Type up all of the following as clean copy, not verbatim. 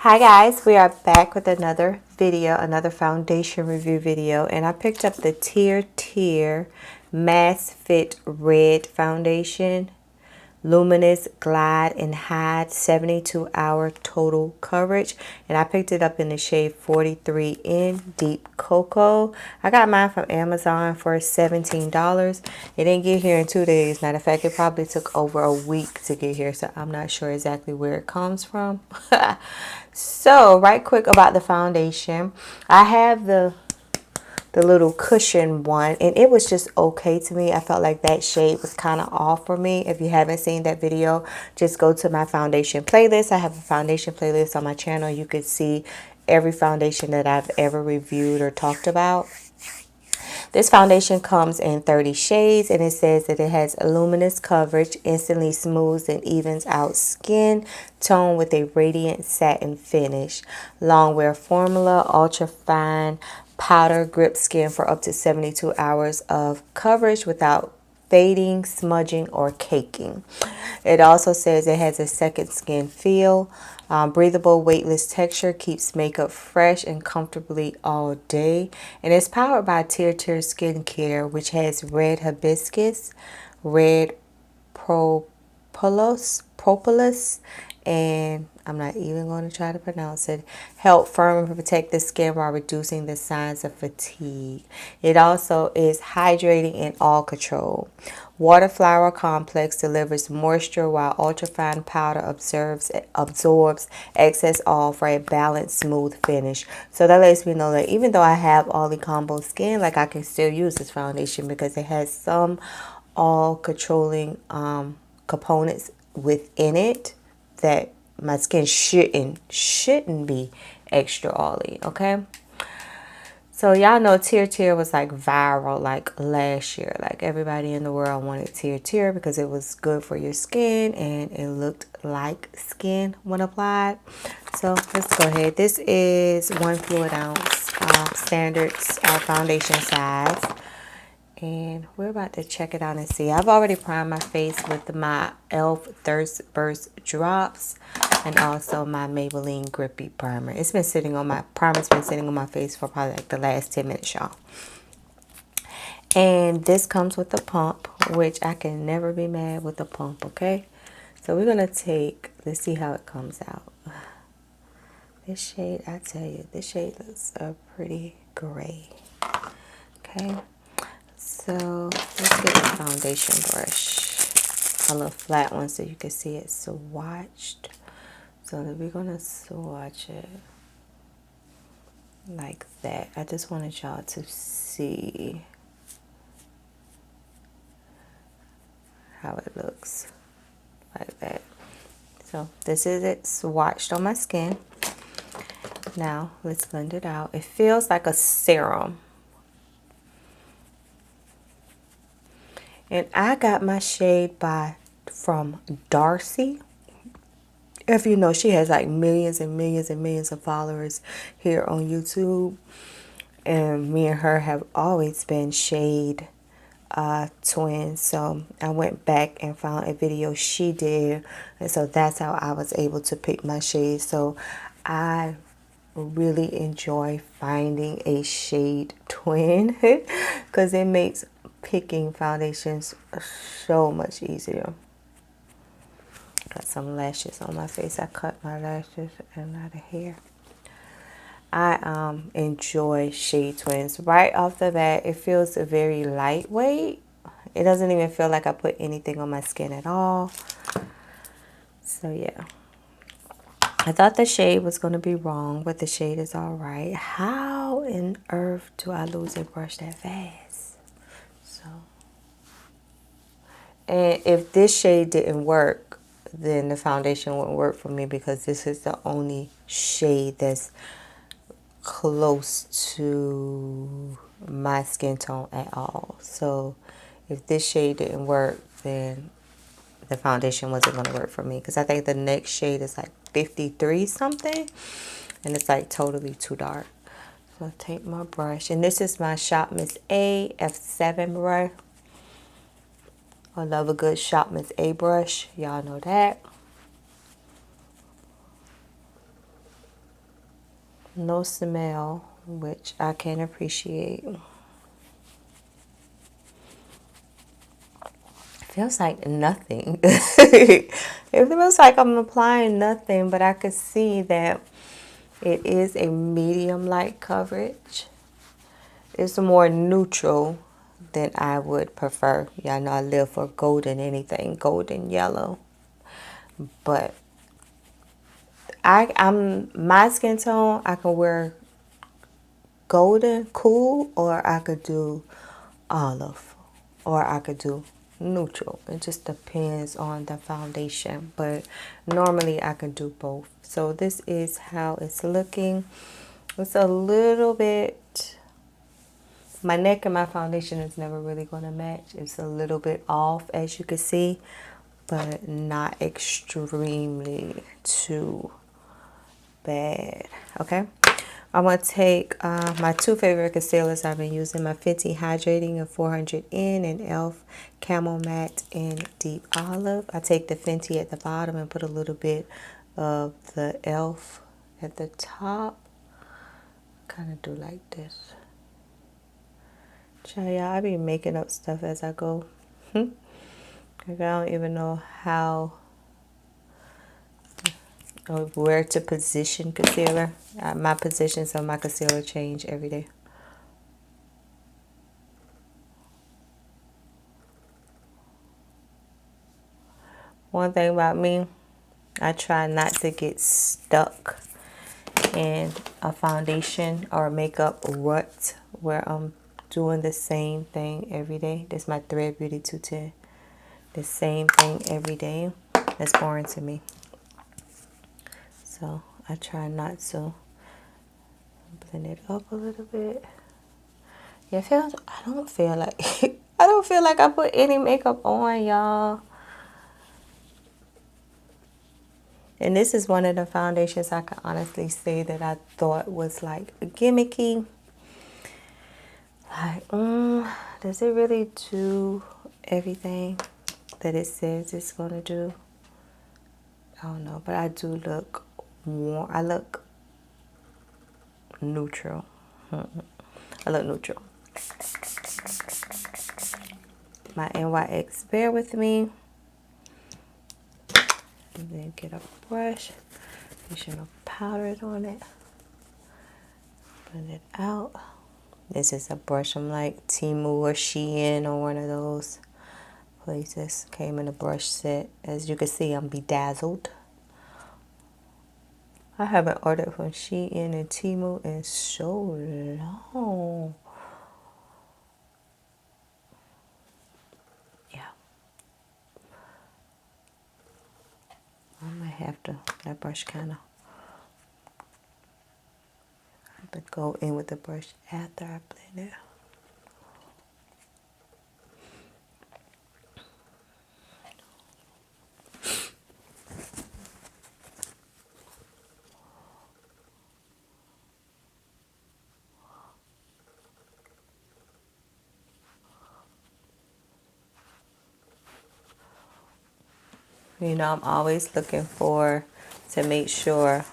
Hi guys, we are back with another video, another foundation review video, and I picked up the Tient Mass Fit Red Foundation, Luminous Glide and Hide 72-hour total coverage, and I picked it up in the shade 43 in Deep Cocoa. I got mine from Amazon for $17. It didn't get here in 2 days. Matter of fact, it probably took over a week to get here, so I'm not sure exactly where it comes from. So right quick about the foundation, I have the little cushion one, and it was just okay to me. I felt like that shade was kind of off for me. If you haven't seen that video, just go to my foundation playlist. I have a foundation playlist on my channel. You could see every foundation that I've ever reviewed or talked about. This foundation comes in 30 shades, and it says that it has luminous coverage, instantly smooths and evens out skin tone with a radiant satin finish. Longwear formula, ultra fine powder grip skin for up to 72 hours of coverage without fading, smudging, or caking. It also says it has a second skin feel. Breathable, weightless texture keeps makeup fresh and comfortably all day. And it's powered by Tient Skincare, which has red hibiscus, red propolis, and I'm not even going to try to pronounce it. Help firm and protect the skin while reducing the signs of fatigue. It also is hydrating and all control. Water Flower Complex delivers moisture while ultrafine powder absorbs excess oil for a balanced, smooth finish. So that lets me know that even though I have oily combo skin, like I can still use this foundation because it has some all controlling components within it that my skin shouldn't be extra oily. Okay, so y'all know Tient was like viral like last year. Like everybody in the world wanted Tient because it was good for your skin and it looked like skin when applied. So let's go ahead. This is 1 fluid ounce standard foundation size. And we're about to check it out and see. I've already primed my face with my e.l.f. Thirst Burst drops and also my Maybelline Grippy primer. It's been sitting on my primer's been sitting on my face for probably like the last 10 minutes, y'all. And this comes with a pump, which I can never be mad with a pump, okay? So we're gonna take, let's see how it comes out. This shade, I tell you, this shade looks pretty gray. Okay. So let's get a foundation brush, a little flat one so you can see it swatched. So we're gonna swatch it like that. I just wanted y'all to see how it looks like that. So this is it swatched on my skin. Now let's blend it out. It feels like a serum. And I got my shade from Darcy. If you know, she has like millions and millions and millions of followers here on YouTube. And me and her have always been shade twins. So I went back and found a video she did. And so that's how I was able to pick my shade. So I really enjoy finding a shade twin because it makes picking foundations so much easier. Got some lashes on my face. I cut my lashes and not a hair. I enjoy shade twins. Right off the bat, it feels very lightweight. It doesn't even feel like I put anything on my skin at all. So yeah. I thought the shade was going to be wrong, but the shade is all right. How in earth do I lose a brush that fast? So, and if this shade didn't work, then the foundation wouldn't work for me because this is the only shade that's close to my skin tone at all. So if this shade didn't work, then the foundation wasn't going to work for me because I think the next shade is like 53 something and it's like totally too dark. So I'll take my brush, and this is my Shop Miss A F7 brush. I love a good Shop Miss A brush, y'all know that. no smell, which I can appreciate. Feels like nothing. It feels like I'm applying nothing, but I could see that it is a medium light coverage. It's more neutral than I would prefer. Y'all know I live for golden anything, golden yellow. But I'm my skin tone, I can wear golden cool, or I could do olive, or I could do neutral. It just depends on the foundation, but normally I can do both. So this is how it's looking. It's a little bit, my neck and my foundation is never really going to match. It's a little bit off, as you can see, but not extremely too bad. Okay, I'm going to take my two favorite concealers I've been using, my Fenty Hydrating in 400N and e.l.f. Camel Matte in Deep Olive. I take the Fenty at the bottom and put a little bit of the e.l.f. at the top. Kind of do like this. Y'all, I be making up stuff as I go. Like I don't even know how or where to position concealer. My positions of my concealer change every day. One thing about me, I try not to get stuck in a foundation or makeup rut where I'm doing the same thing every day. This is my Thread Beauty 210. The same thing every day. That's boring to me. So I try not to. Blend it up a little bit. Yeah, I don't feel like I don't feel like I put any makeup on, y'all. And this is one of the foundations I can honestly say that I thought was like gimmicky. Like, does it really do everything that it says it's gonna do? I don't know, but I do look warm. I look neutral. I look neutral. My NYX, bear with me. And then get a brush. Make sure no powder on it. Blend it out. This is a brush from like Temu or Shein or one of those places. Came in a brush set. As you can see, I'm bedazzled. I haven't ordered from Shein and Temu in so long. Yeah. I might have to, that brush kind of, I have to go in with the brush after I blend it. You know, I'm always looking to make sure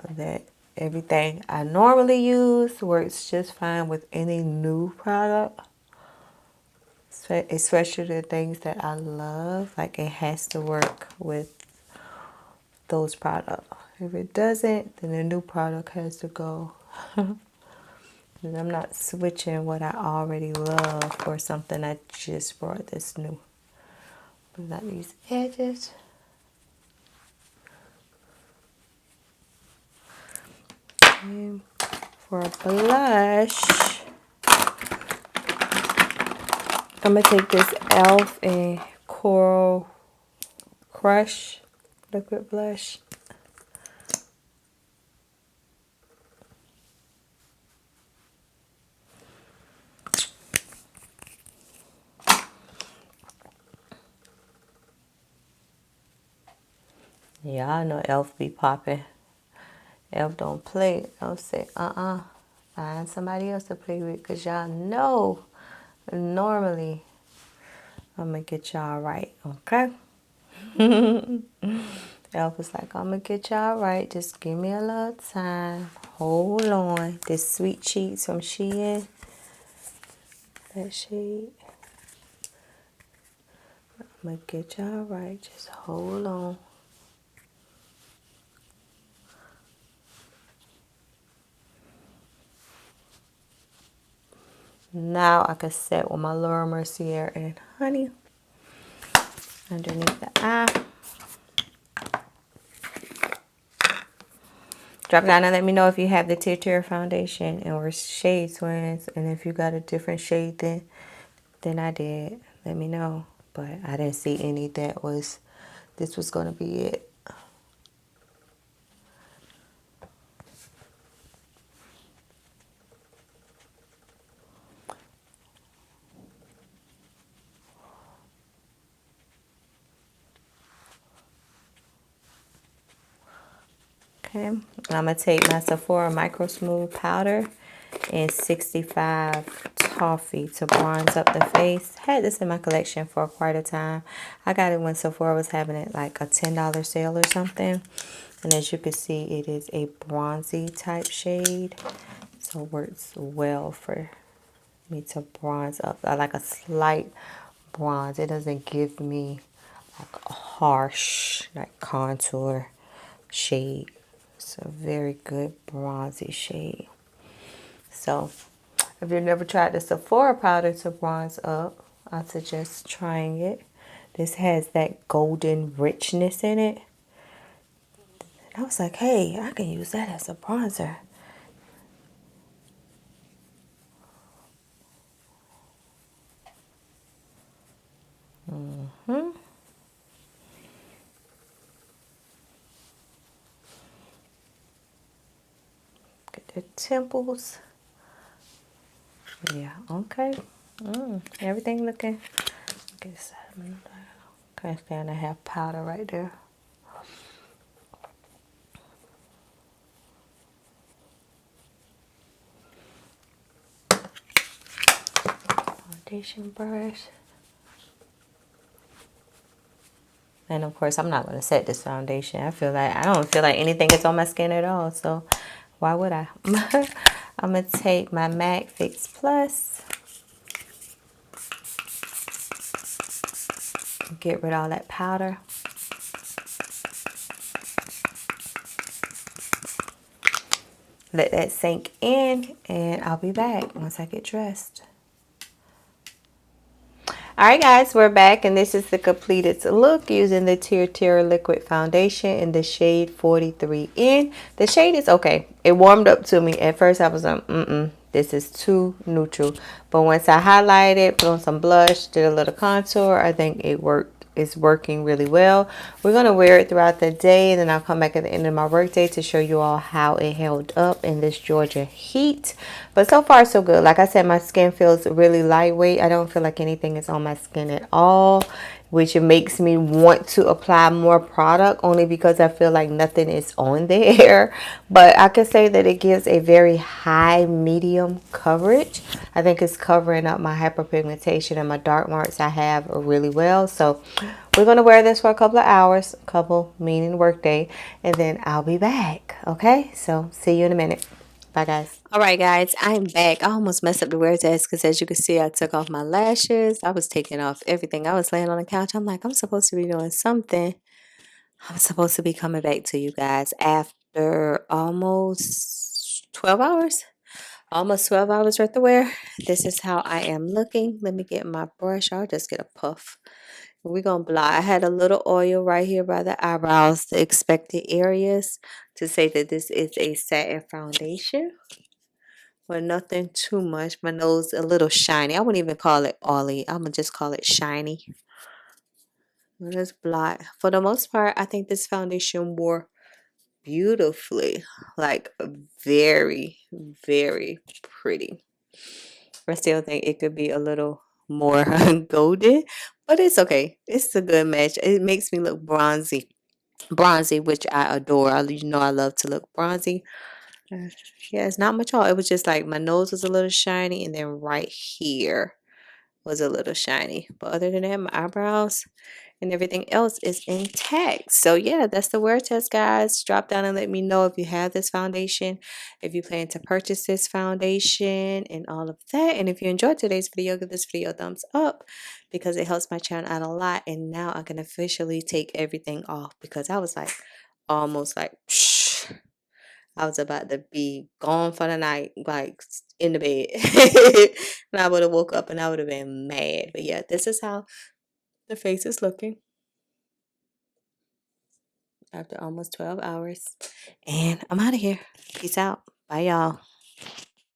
that everything I normally use works just fine with any new product. Especially the things that I love. Like, it has to work with those products. If it doesn't, then the new product has to go. And I'm not switching what I already love for something I just brought this new. But not these edges. And for a blush, I'm going to take this e.l.f. and Coral Crush liquid blush. Yeah, I know e.l.f. be popping. E.l.f. don't play. E.l.f. say, find somebody else to play with, because y'all know normally I'm going to get y'all right, okay? Elf was like, I'm gonna get y'all right. Just give me a little time. Hold on. This Sweet Cheeks from Shein. That shade. I'm gonna get y'all right. Just hold on. Now I can set with my Laura Mercier and Honey underneath the eye. Drop down and let me know if you have the Tier foundation and we're shade twins. And if you got a different shade than I did, let me know. But I didn't see any that was, this was going to be it. Okay, I'm going to take my Sephora Micro Smooth Powder and 65 Toffee to bronze up the face. Had this in my collection for quite a time. I got it when Sephora was having it like a $10 sale or something. And as you can see, it is a bronzy type shade. So it works well for me to bronze up. I like a slight bronze. It doesn't give me like a harsh like contour shade. It's a very good bronzy shade. So if you've never tried the Sephora powder to bronze up, I suggest trying it. This has that golden richness in it. And I was like, hey, I can use that as a bronzer. Get the temples. Yeah, okay. Everything looking. Okay, can't stand to have powder right there. Foundation brush. And of course, I'm not going to set this foundation. I don't feel like anything is on my skin at all. So why would I? I'm going to take my MAC Fix Plus. Get rid of all that powder. Let that sink in, and I'll be back once I get dressed. Alright guys, we're back, and this is the completed look using the Tier liquid foundation in the shade 43N. The shade is okay. It warmed up to me. At first I was like, this is too neutral. But once I highlighted, put on some blush, did a little contour, I think it worked. It's working really well. We're going to wear it throughout the day, and then I'll come back at the end of my workday to show you all how it held up in this Georgia heat. But so far so good. Like I said, my skin feels really lightweight. I don't feel like anything is on my skin at all, which makes me want to apply more product only because I feel like nothing is on there. But I could say that it gives a very high medium coverage. I think it's covering up my hyperpigmentation and my dark marks I have really well. So we're going to wear this for a couple of hours, meaning work day, and then I'll be back. Okay, so see you in a minute. Bye guys. All right guys, I'm back. I almost messed up the wear test because as you can see, I took off my lashes. I was taking off everything. I was laying on the couch. I'm like, I'm supposed to be doing something. I'm supposed to be coming back to you guys after almost 12 hours. Almost 12 hours worth of wear. This is how I am looking. Let me get my brush. I'll just get a puff. We're going to blot. I had a little oil right here by the eyebrows, the expected areas, to say that this is a satin foundation. But nothing too much. My nose a little shiny. I wouldn't even call it oily. I'm going to just call it shiny. Let's blot. For the most part, I think this foundation wore beautifully. Like very, very pretty. I still think it could be a little more golden, but it's okay. It's a good match. It makes me look bronzy. Bronzy, which I adore. I love to look bronzy. Yeah, it's not much all. It was just like my nose was a little shiny, and then right here was a little shiny. But other than that, my eyebrows, and everything else is intact. So yeah, that's the wear test, guys. Drop down and let me know if you have this foundation, if you plan to purchase this foundation and all of that. And if you enjoyed today's video, give this video a thumbs up because it helps my channel out a lot. And now I can officially take everything off because I was like almost like I was about to be gone for the night, like in the bed. And I would have woke up and I would have been mad. But yeah, this is how the face is looking after almost 12 hours. And I'm out of here. Peace out. Bye, y'all.